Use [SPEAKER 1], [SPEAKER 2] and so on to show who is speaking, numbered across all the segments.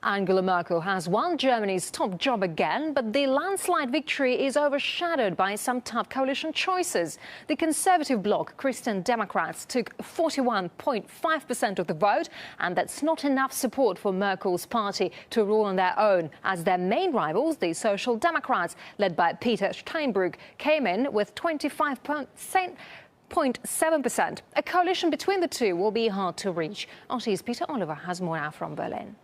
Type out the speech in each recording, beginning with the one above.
[SPEAKER 1] Angela Merkel has won Germany's top job again, but the landslide victory is overshadowed by some tough coalition choices. The Conservative bloc, Christian Democrats, took 41.5% of the vote, and that's not enough support for Merkel's party to rule on their own, as their main rivals, the Social Democrats, led by Peter Steinbrück, came in with 25.7%. A coalition between the two will be hard to reach. RT's Peter Oliver has more now from Berlin.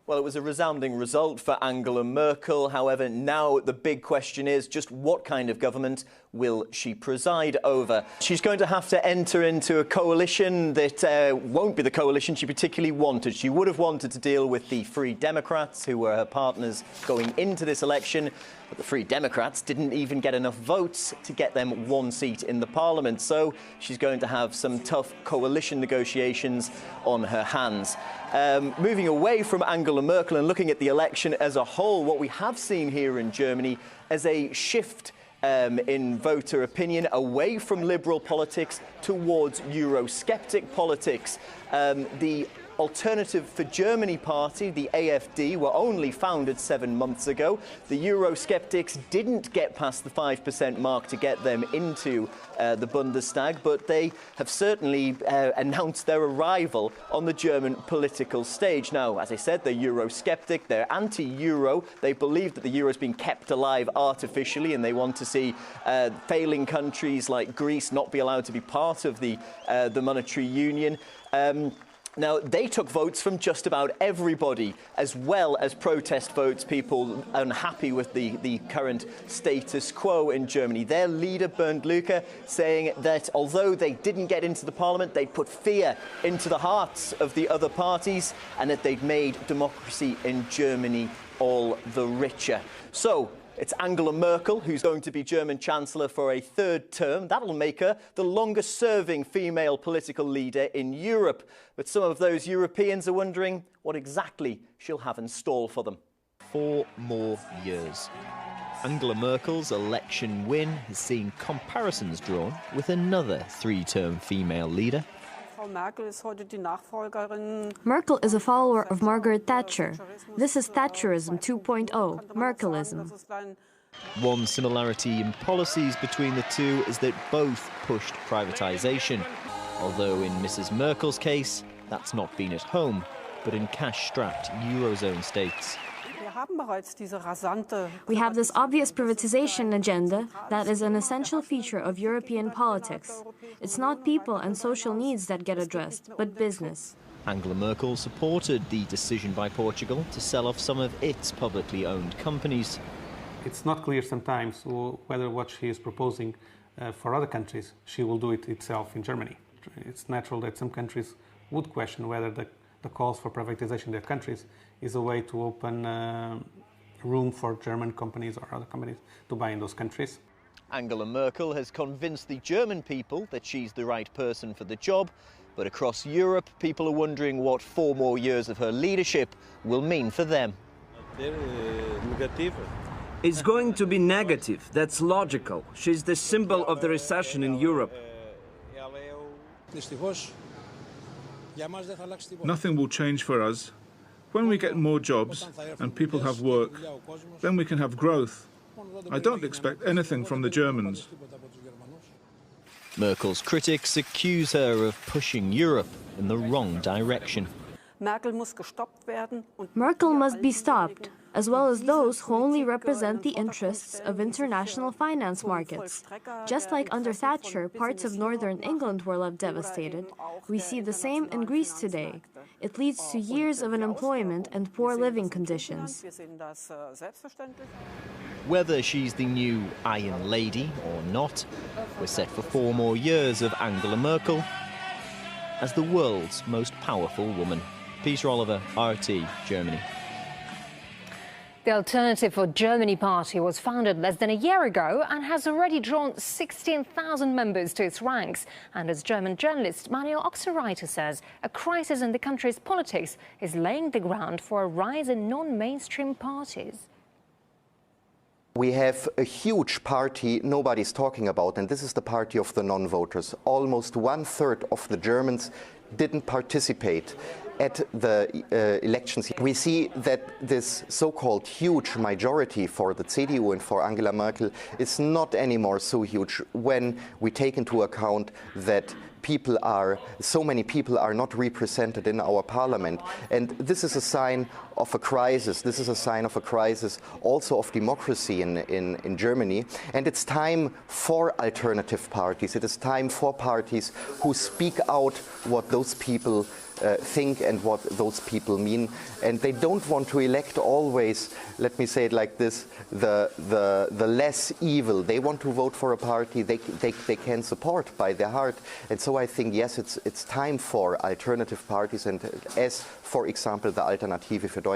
[SPEAKER 2] Well, it was a resounding result for Angela Merkel. However, now the big question is just what kind of government will she preside over? She's going to have to enter into a coalition that won't be the coalition she particularly wanted. She would have wanted to deal with the Free Democrats, who were her partners going into this election. But the Free Democrats didn't even get enough votes to get them one seat in the parliament. So she's going to have some tough coalition negotiations on her hands. Moving away from Angela Merkel and looking at the election as a whole, what we have seen here in Germany is a shift in voter opinion away from liberal politics towards Eurosceptic politics. The Alternative for Germany party, the AfD, were only founded 7 months ago. The Eurosceptics didn't get past the 5% mark to get them into the Bundestag, but they have certainly announced their arrival on the German political stage. Now, as I said, they're Eurosceptic, they're anti-Euro. They believe that the Euro is being kept alive artificially, and they want to see failing countries like Greece not be allowed to be part of the monetary union. Now, they took votes from just about everybody, as well as protest votes, people unhappy with the current status quo in Germany. Their leader, Bernd Lucke, saying that although they didn't get into the parliament, they put fear into the hearts of the other parties, and that they'd made democracy in Germany all the richer. So it's Angela Merkel who's going to be German Chancellor for a third term. That'll make her the longest-serving female political leader in Europe. But some of those Europeans are wondering what exactly she'll have in store for them.
[SPEAKER 3] 4 more years. Angela Merkel's election win has seen comparisons drawn with another 3-term female leader.
[SPEAKER 4] Merkel is a follower of Margaret Thatcher. This is Thatcherism 2.0, Merkelism.
[SPEAKER 3] One similarity in policies between the two is that both pushed privatisation, although in Mrs. Merkel's case, that's not been at home, but in cash-strapped Eurozone states.
[SPEAKER 4] We have this obvious privatization agenda that is an essential feature of European politics. It's not people and social needs that get addressed, but business.
[SPEAKER 3] Angela Merkel supported the decision by Portugal to sell off some of its publicly owned companies.
[SPEAKER 5] It's not clear sometimes whether what she is proposing for other countries, she will do it itself in Germany. It's natural that some countries would question whether the calls for privatization in their countries is a way to open room for German companies or other companies to buy in those countries.
[SPEAKER 2] Angela Merkel has convinced the German people that she's the right person for the job, but across Europe, people are wondering what 4 more years of her leadership will mean for them.
[SPEAKER 6] It's going to be negative. That's logical. She's the symbol of the recession in Europe.
[SPEAKER 7] Nothing will change for us. When we get more jobs and people have work, then we can have growth. I don't expect anything from the Germans.
[SPEAKER 3] Merkel's critics accuse her of pushing Europe in the wrong direction.
[SPEAKER 4] Merkel must be stopped, as well as those who only represent the interests of international finance markets. Just like under Thatcher, parts of northern England were left devastated. We see the same in Greece today. It leads to years of unemployment and poor living conditions.
[SPEAKER 3] Whether she's the new Iron Lady or not, we're set for 4 more years of Angela Merkel as the world's most powerful woman. Peter Oliver, RT, Germany.
[SPEAKER 1] The Alternative for Germany party was founded less than a year ago and has already drawn 16,000 members to its ranks. And as German journalist Manuel Oxenreiter says, a crisis in the country's politics is laying the ground for a rise in non-mainstream parties.
[SPEAKER 8] We have a huge party nobody's talking about, and this is the party of the non-voters. Almost 1/3 of the Germans didn't participate at the elections, we see that this so-called huge majority for the CDU and for Angela Merkel is not anymore so huge when we take into account that so many people are not represented in our parliament. And this is a sign of a crisis. This is a sign of a crisis also of democracy in Germany. And it's time for alternative parties. It is time for parties who speak out what those people think and what those people mean. And they don't want to elect always, let me say it like this, the less evil. They want to vote for a party they can support by their heart. And so I think, yes, it's time for alternative parties, and as, for example, the Alternative für Deutschland.